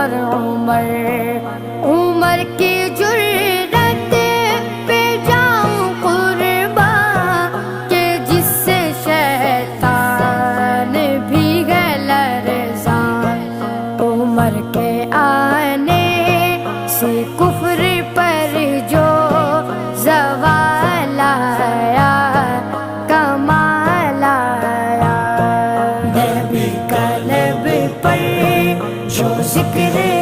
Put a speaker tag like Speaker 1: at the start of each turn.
Speaker 1: اور عمر، عمر کی جرأت پہ جاؤں قربان کہ جس سے شیطان بھی ہے لرزان، عمر کے آنے سے کفر پر جو زوال آیا کمال آیا، نبی کا لب پر جو ذکر